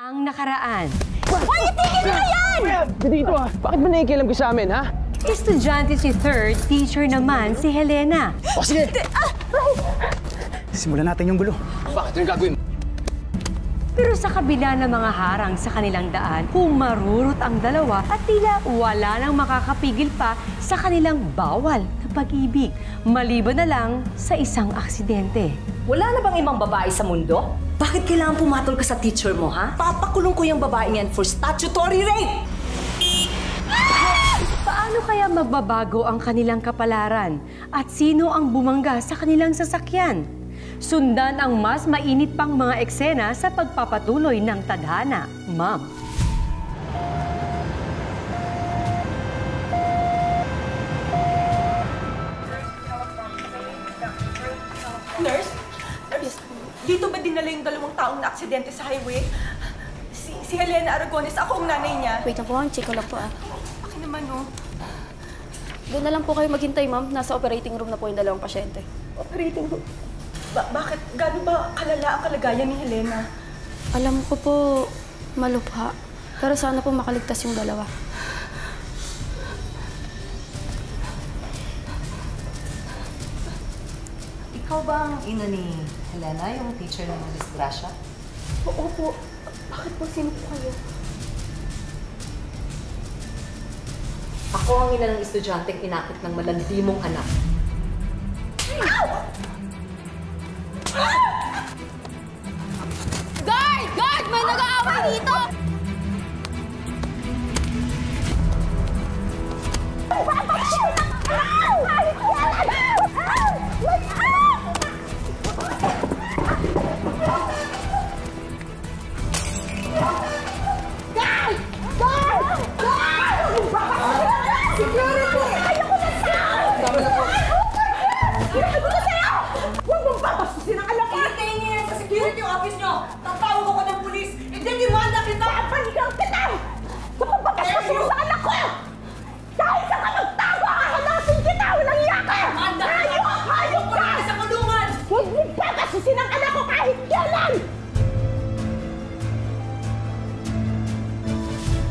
Ang nakaraan. Hoy, itigil na yan! Dito ah! Bakit ba nakikialam ka sa amin, ha? Estudyante si third, teacher naman si Helena. O sige! Simulan natin yung gulo. Bakit? Anong gagawin mo? Pero sa kabila ng mga harang sa kanilang daan, humarurot ang dalawa at tila wala nang makakapigil pa sa kanilang bawal na pag-ibig. Maliban na lang sa isang aksidente. Wala na bang ibang babae sa mundo? Bakit kailangan pumatol ka sa teacher mo, ha? Papakulong ko yung babae yan for statutory rape! Paano kaya magbabago ang kanilang kapalaran? At sino ang bumangga sa kanilang sasakyan? Sundan ang mas mainit pang mga eksena sa pagpapatuloy ng tadhana, Ma'am. Nurse? Dito ba dinala yung dalawang taong na-aksidente sa highway? Si Helena Aragones, ako ang nanay niya. Wait lang po, check ko lang po Akin naman, oh. Doon na lang po kayo maghintay, ma'am. Nasa operating room na po yung dalawang pasyente. Operating room? Bakit? Gano'n ba kalala ang kalagayan ni Helena? Alam ko po, malubha. Pero sana po makaligtas yung dalawa. Ikaw ba ang ina ni Helena, yung teacher ng disgrasya? Oo po. Bakit po? Sino po kayo? Ako ang ina ng estudyanteng inakit ng malandimong anak. Guard! Guard! May nag-aaway dito!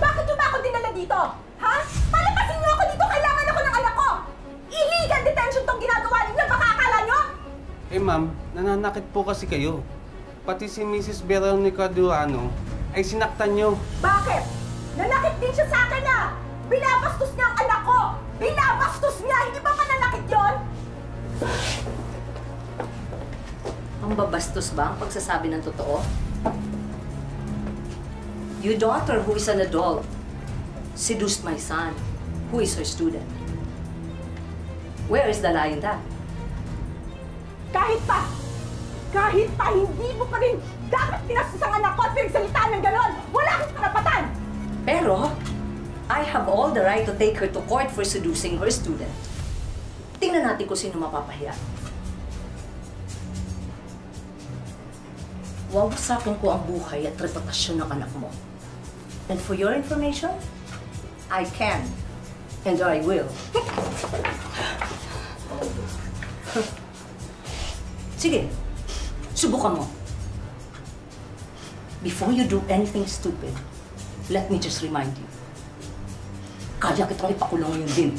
Bakit niyo ba ako dinala dito? Ha? Palapasin niyo ako dito! Kailangan ako ng anak ko! Illegal detention tong ginagawa ninyo! Baka akala niyo? Eh ma'am, nananakit po kasi kayo. Pati si Mrs. Veronica Durano ay sinaktan niyo. Bakit? Nanakit din siya sa akin ah! Binabastos niya ang anak ko! Binabastos niya! Hindi ba mananakit yun? Ang babastos ba ang pagsasabi ng totoo? Your daughter, who is an adult, seduced my son, who is her student. Where is the lie in that? Kahit pa, hindi mo pa rin dapat pinastos ang anak ko at pinagsalita ng ganon! Wala akong karapatan! Pero, I have all the right to take her to court for seducing her student. Tingnan natin kung sino mapapahiya. Wawasakin ko ang buhay at reputasyon ng anak mo. And for your information, I can and I will. Sige, subukan mo. Before you do anything stupid, let me just remind you. Kaya kitang ipakulong yun din.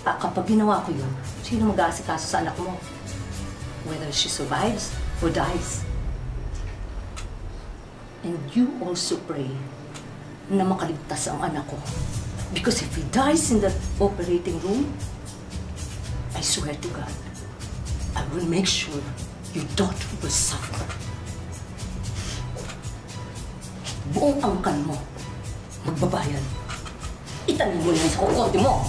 Kapag ginawa ko yun, sino mag-aasikaso sa anak mo? Whether she survives or dies. And you also pray na makaligtas ang anak ko. Because if he dies in the operating room, I swear to God, I will make sure your daughter will suffer. Buong angkan mo, magbabayan. Itanin mo yan sa kukonti mo!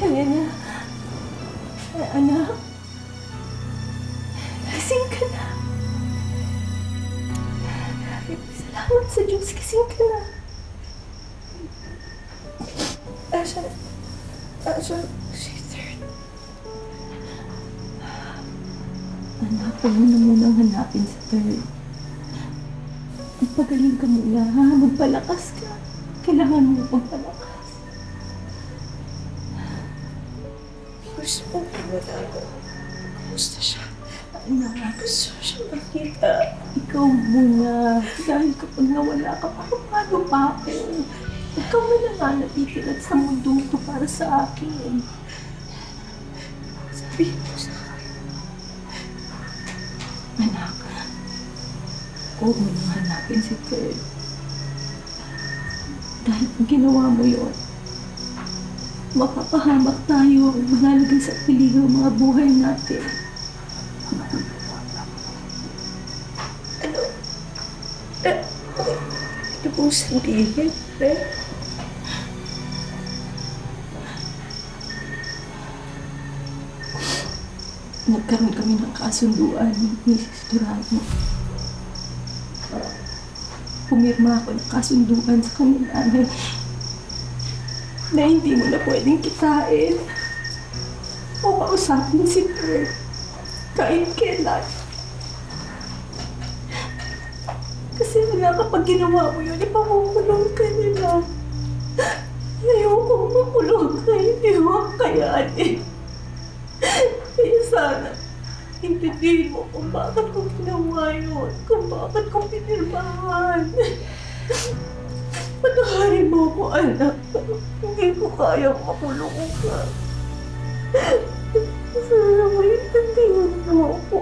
Helena? Anak? Lasing ka na. Salamat sa Diyos. Gising ka na. Asan, si Third. Anak, huwag mo na munang hanapin si Third. Magpagaling ka muna, ha? Magpalakas ka. Kailangan mo magpalakas. Gusto mo pinalaga. Kumusta siya? Anak, Gusto siya makita. ikaw muna. Dahil kapag nawala ka pa, paano pa ako? Ikaw na lang nga natitira sa mundo to para sa akin. Sabihin mo sa akin. Anak, huwag mo nang hanapin si Third. Dahil kung ginawa mo yun, mapapahamak tayo, malalagay sa peligro ang mga buhay natin. Ano pong sabihin, eh? Nagkaroon kami ng kasunduan ni Mrs. Durano. Pumirma ako ng kasunduan sa kanila na hindi mo na pwedeng kitain o kausapin si Third kahit kailan. Kasi wala kapag ginawa mo yun, ipakukulong ka nila. Ayoko makulong ka, hindi mo kayanin. Kaya sana, intindihin mo kung bakit ko ginawa yun, kung bakit ko pinirmahan. Pataharin mo ako, anak. Hindi ko kayang makulong ka. Sana mo intindihin mo ako.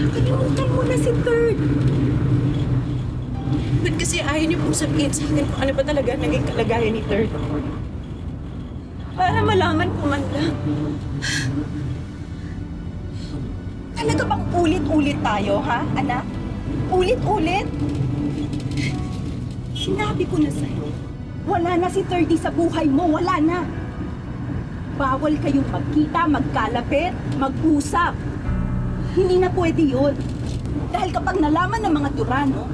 Kalimutan mo na si Third. Ba't kasi ayaw niyo pong sabihin sa akin kung ano ba talaga naging kalagayan ni Third? Para malaman ko man lang. Talaga bang ulit-ulit tayo, ha, anak? Ulit-ulit? Sinabi ko na sa'yo, wala na si Thirdy sa buhay mo, wala na. Bawal kayong magkita, magkalapit, mag-usap. Hindi na pwede yun. Dahil kapag nalaman ng mga Durano,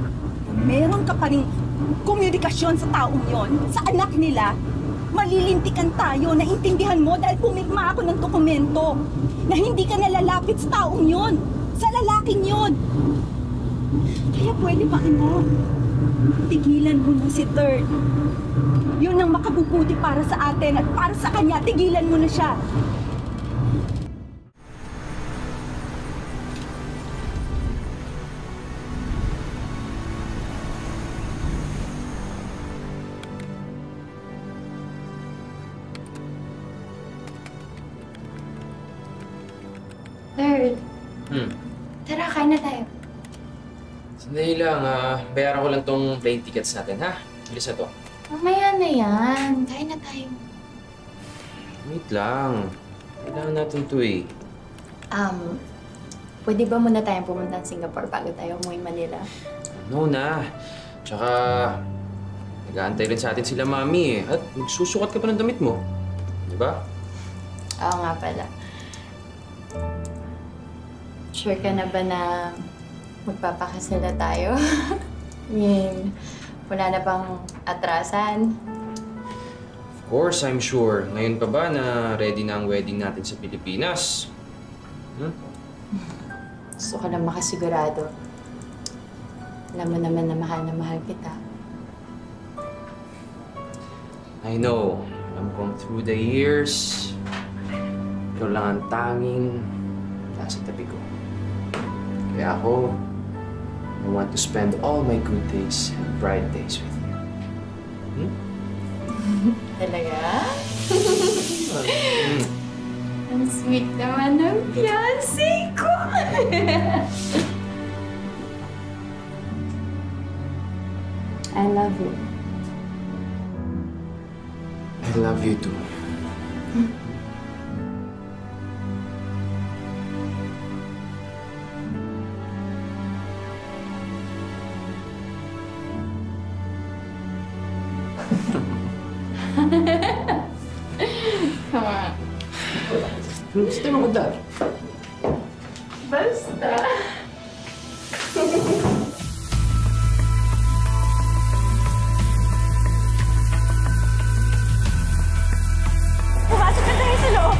meron ka pa rin komunikasyon sa taong yon, sa anak nila, malilintikan tayo, naintindihan mo dahil pumigma ako ng dokumento na hindi ka nalalapit sa taong yon, sa lalaking yon. Kaya pwede pa ina, tigilan mo na si Third. Yun ang makabubuti para sa atin at para sa kanya, tigilan mo na siya. Third. Tara, kain na tayo. Sandali lang, bayaran ko lang tong plane tickets natin, ha? Bilis na to. Mamaya na yan. Kain na tayo. Wait lang. Kailangan natin to eh. Pwede ba muna tayong pumunta ng Singapore bago tayo umuwi Manila? No na. Tsaka, nag-aantay rin sa atin sila mami eh. At magsusukat ka pa ng damit mo. Di ba? Oo nga pala. Sure ka na ba na magpapakasal na tayo? Wala na bang atrasan? Of course, I'm sure. Ngayon pa ba na ready na ang wedding natin sa Pilipinas? Gusto ko lang makasigurado. Alam mo naman na mahal kita. I know. Alam kong through the years, ikaw lang ang tanging nasa tabi ko. Kaya ako, I want to spend all my good days and bright days with you. Talaga? Ang sweet naman ng fiancé ko! I love you. I love you too. Gusto mo magdar? Basta. Pumasok ka tayo sa loob!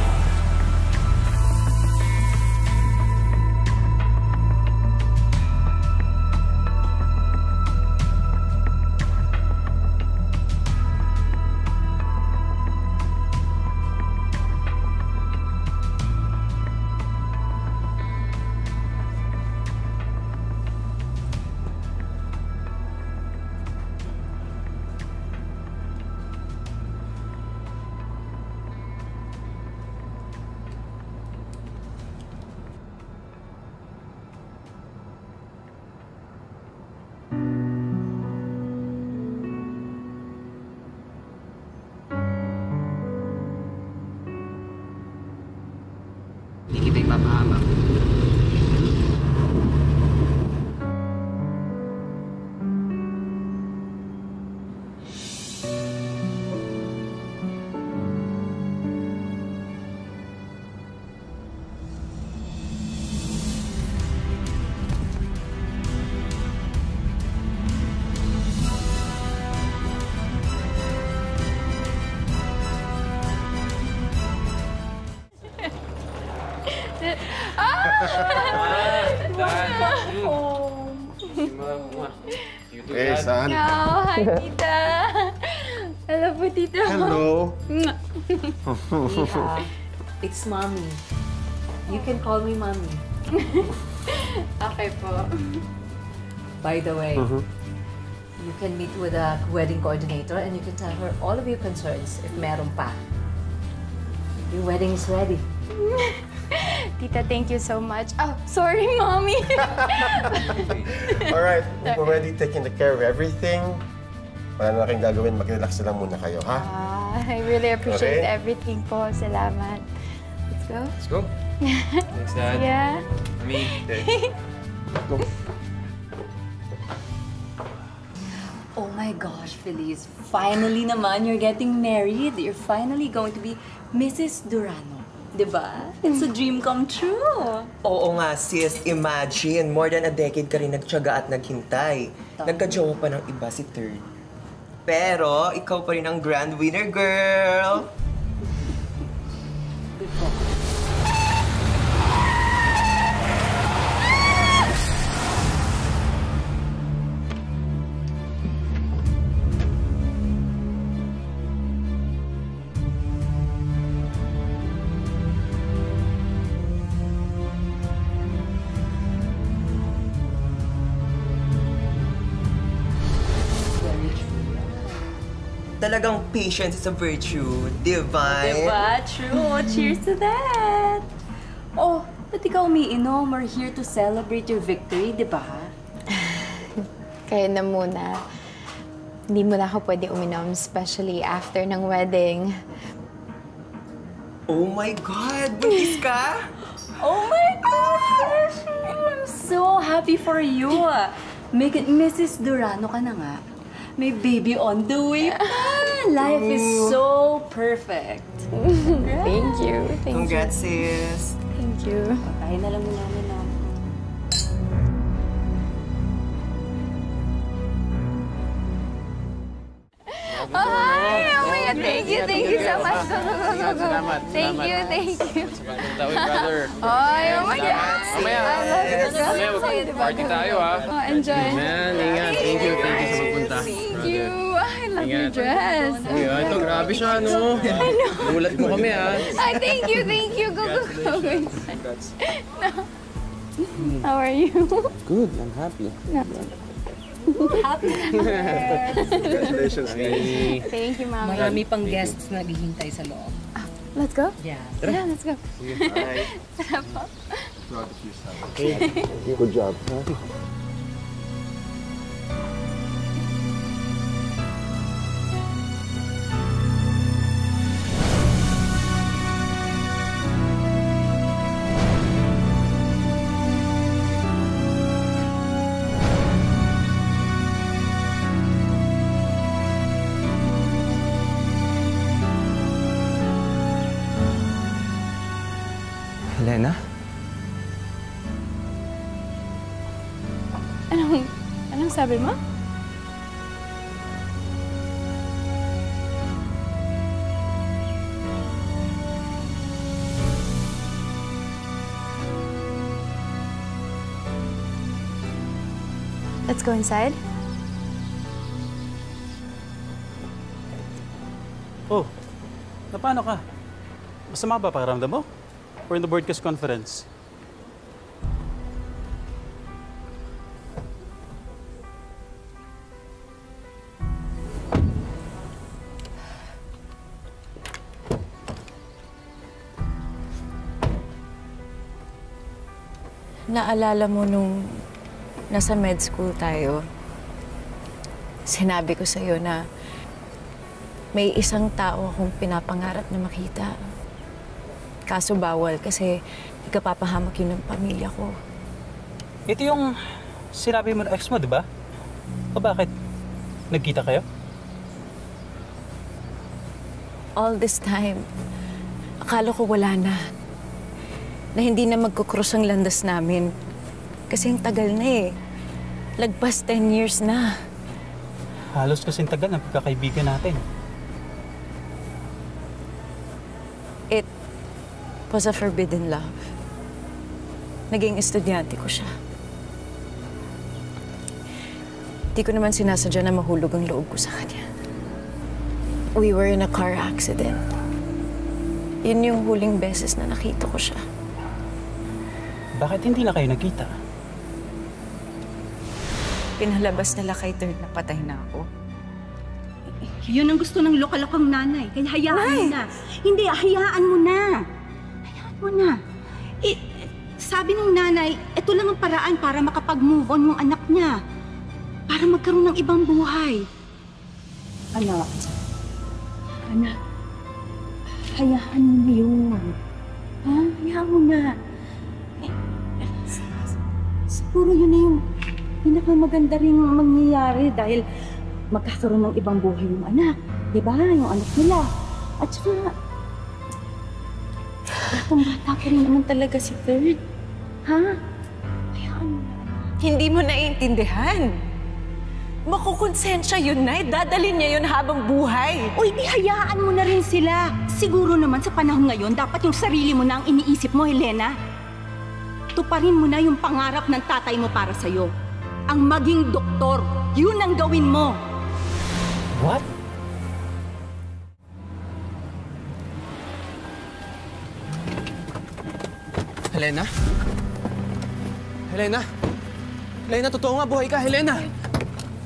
Hindi kita ipapahamak. Hey, son. Oh, hi, Tita. Hello po, Tita. Hello. Mia, it's Mommy. You can call me Mommy. Okay po. By the way, you can meet with a wedding coordinator and you can tell her all of your concerns if meron pa. Your wedding is ready. Tita, thank you so much. Oh, sorry, Mommy. All right, we've already taken care of everything. Wala na kayong gagawin. Mag-relax na lang muna kayo, ha? I really appreciate Okay. everything po. Salamat. Let's go. Let's go. Thanks, Dad. Yeah. Mami. Go. Oh my gosh, Feliz. Finally naman, you're getting married. You're finally going to be Mrs. Durano. Diba? It's a dream come true. Oo nga, sis. Imagine, more than a decade ka rin nagtiyaga at naghintay. Nagka-jowa pa ng iba si Third. Pero, ikaw pa rin ang grand winner, girl! Talagang patience is a virtue, divine. Diba? True. Cheers to that. Oh, ba't ikaw umiinom? We're here to celebrate your victory, diba? Kaya na muna. Hindi mo na ako pwede uminom, especially after ng wedding. Oh my God! Buntis ka? Oh my gosh! I'm so happy for you. Make it Mrs. Durano ka na nga. May baby on the way pa. Life is so perfect. Thank you. Thank Congrats, you. sis. Thank you. Patayin na lang muna namin na. Oh, hi! Oh my God, thank you so much. Go, go, go, go, go. Salamat. Thank you. Tawid, brother. Oh my God. Mamaya. I love it. Mamaya, mag-party tayo, ha? Oh, enjoy. Man, ingat. Thank you sa pagpunta. Thank you. I love your dress. Ayun, ito, grabe siya, no? Gulat mo kami, ha? Ay, thank you. Go, go, go. Congrats. No. How are you? Good, I'm happy. Congratulations. Hey. Thank you, Mama. Marami pang guests na naghihintay sa loob. Let's go. Yeah. Yeah, let's go. Bye. Tara po. Proud of you, son. Good job. Huh? Anong sabi mo? Let's go inside. Oh, paano ka? Masama ba pakiramdam mo? Or in the broadcast conference? Naalala mo nung nasa med school tayo, sinabi ko sa'yo na may isang tao akong pinapangarap na makita. Kaso bawal kasi ikapapahamak yun ng pamilya ko. Ito yung sinabi mo na ex mo, di ba? O bakit? Nagkita kayo? All this time, akala ko wala na. Na hindi na magkukross ang landas namin. Kasi ang tagal na eh. Lagpas 10 years na. Halos kasing tagal ng pagkakaibigan natin. It was a forbidden love. Naging estudyante ko siya. Di ko naman sinasadya na mahulog ang loob ko sa kanya. We were in a car accident. Yun yung huling beses na nakita ko siya. Bakit hindi na kayo nagkita? Pinalabas nila kay Third na patay na ako. Yun ang gusto ng lokalokang nanay. Kaya hayaan mo na. Hindi, hayaan mo na. Hayaan mo na. Sabi ng nanay, ito lang ang paraan para makapag-move on yung anak niya. Para magkaroon ng ibang buhay. Anak. Anak. Hayaan mo na yun. Ha? Hayaan mo na. Siguro yun na yung pinakamaganda rin mangyayari dahil magkakaroon ng ibang buhay yung anak. Diba? Yung anak nila. At saka, batang-bata pa rin naman talaga si Third. Ha? Hayaan mo na. Hindi mo naiintindihan. Makukonsensya yun, Nay. Dadalhin niya yun habang buhay. Uy, di hayaan mo na rin sila. Siguro naman sa panahon ngayon, dapat yung sarili mo na ang iniisip mo, Helena. Tuparin mo na yung pangarap ng tatay mo para sa'yo. Ang maging doktor, yun ang gawin mo. What? Helena? Helena? Helena, totoo nga, buhay ka, Helena!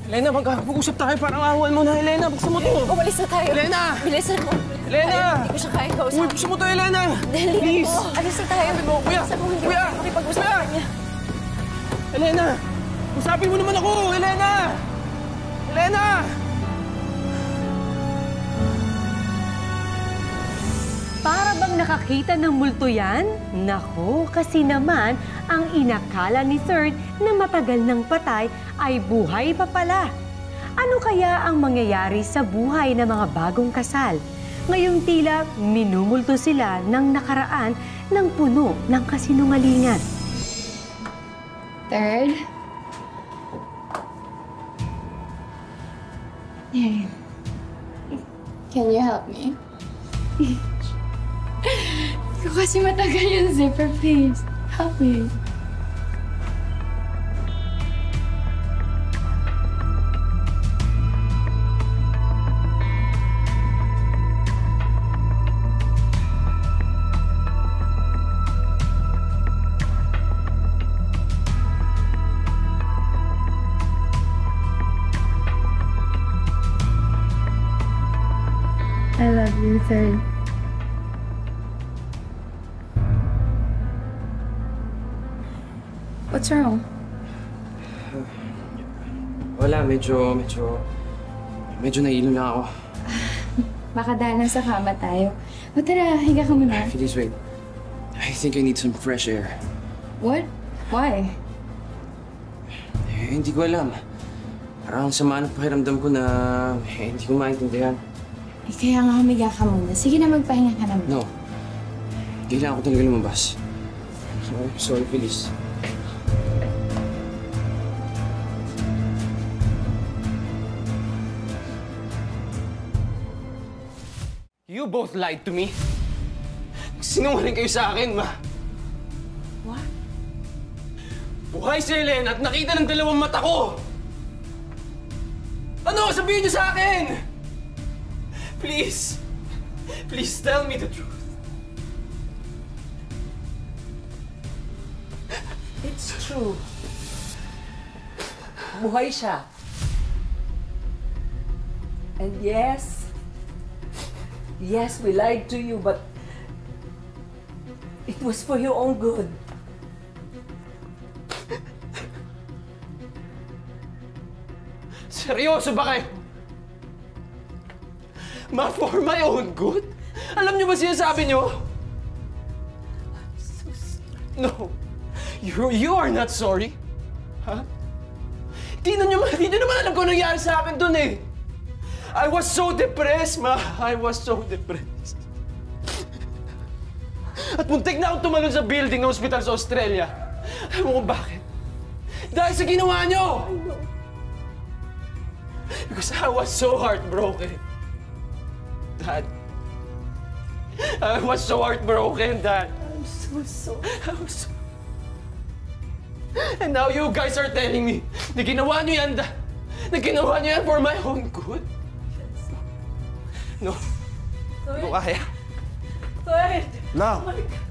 Helena, mag-usap tayo, parang awan mo na, Helena. Buksan mo to. Umalis na tayo. Helena! Bilisan mo. Helena! Hindi ko siya kaya kausap. Uy, buksan mo to, Helena! Dali please! mo. Alis na tayo. Kuya! Kuya! Makipag-usap ka niya. Helena! Usapin mo naman ako, Helena! Helena! Para bang nakakita ng multo yan? Naku, kasi naman ang inakala ni Third na matagal ng patay ay buhay pa pala. Ano kaya ang mangyayari sa buhay ng mga bagong kasal? Ngayong tila minumulto sila ng nakaraan ng puno ng kasinungalingan. Third? Can you help me? Hindi ko kasi matagal yung zipper, please. Help me. I love you, Third. What's wrong? Wala, medyo nahilo na ako. Baka dahil nasa kama tayo. O tara, higa ka muna. Please wait. I think I need some fresh air. What? Why? Hindi ko alam. Parang sama ng pakiramdam ko na hindi ko maintindihan. Kaya nga humiga ka muna. Sige na, magpahinga ka naman. No. Kailangan ko talaga lumabas. Sorry, please. You both lied to me. Sinungaling kayo sa akin, Ma. What? Buhay si Helena at nakita ng dalawang mata ko! Ano? Sabihin niyo sa akin! Please! Please tell me the truth. It's true. Buhay siya. And yes, we lied to you, but it was for your own good. Seryoso ba kayo? Ma, for my own good? Alam niyo ba sinasabi niyo? No. You are not sorry. Ha? Di niyo naman alam kung nangyari sa akin dun eh. I was so depressed, Ma. I was so depressed. At muntik na akong tumalon sa building ng ospital sa Australia. Alam mo kung bakit? Dahil sa ginawa niyo! I know. Because I was so heartbroken. Dad. I was so heartbroken, Dad. I'm so sorry. I was so... And now you guys are telling me na ginawa niyo yan, Dad. Na ginawa niyo yan for my own good? No. Hindi ko kaya. Third! Now! Oh my God.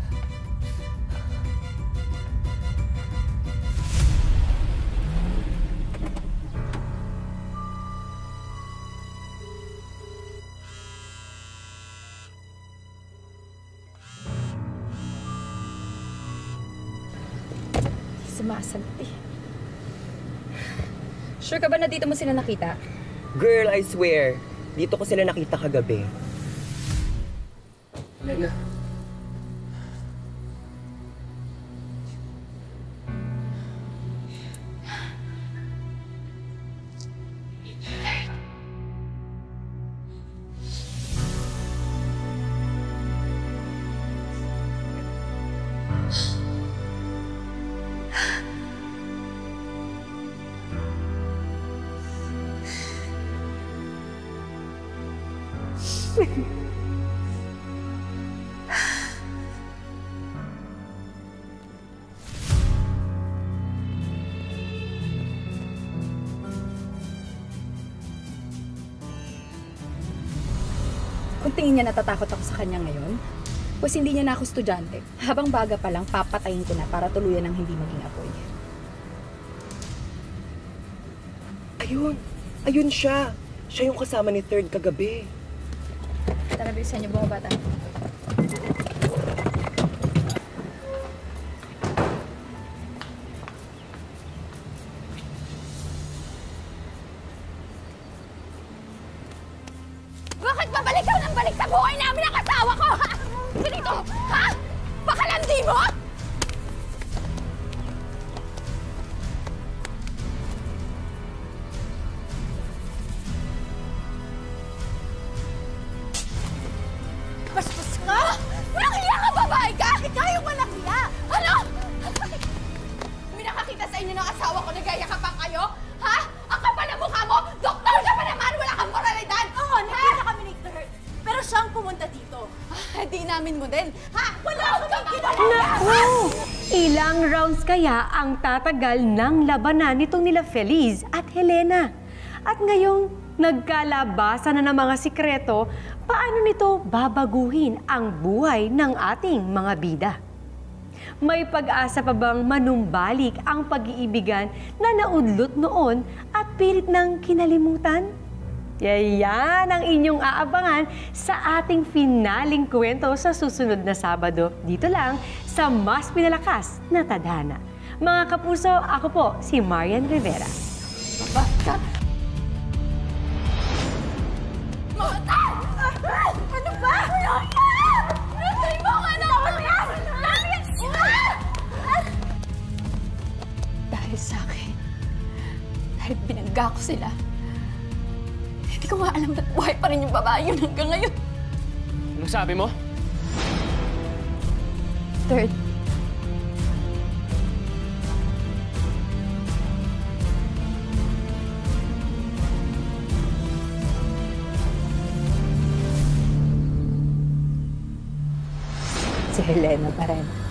Sumasagot eh. Sure ka ba na dito mo sila nakita? Girl, I swear, dito ko sila nakita kagabi. Helena. Kung tingin niya natatakot ako sa kanya ngayon, pues hindi niya na ako estudyante. Habang baga pa lang, papatayin ko na para tuluyan ng hindi maging apoy. Ayun siya. Siya yung kasama ni Third kagabi. Tara, bilisan niyo mga bata. Bakit babalik ka ng balik sa buhay namin ang asawa ko, ha? Ganito, ha? Pakalandi mo? Bastos ka! Walang hiya ka, babae ka! Ikaw yung walang hiya! Ano? May nakakita sa inyo ng asawa ko, nagayakapan kayo? Ha? Ang kapal na mukha mo! Doktor ka pa naman! Wala kang moralidad! Oo, nakita kami ni Kurt. Pero siyang pumunta dito. Di namin mo din. Ha? Wala kang ginawa! Naku! Ilang rounds kaya ang tatagal ng labanan nitong nila Feliz at Helena? At ngayong nagkalabasan na ng mga sikreto, paano nito babaguhin ang buhay ng ating mga bida? May pag-asa pa bang manumbalik ang pag-iibigan na naudlot noon at pilit ng kinalimutan? Yan ang inyong aabangan sa ating finaling kwento sa susunod na Sabado. Dito lang sa Mas Pinalakas na Tadhana. Mga kapuso, ako po si Marian Rivera. Ano ba? Nasay mo ang anak ko! Dahil sa akin, dahil binangga ko sila, hindi ko nga alam na buhay pa rin yung babae yun hanggang ngayon. Anong sabi mo? Third, si Helena pa rin.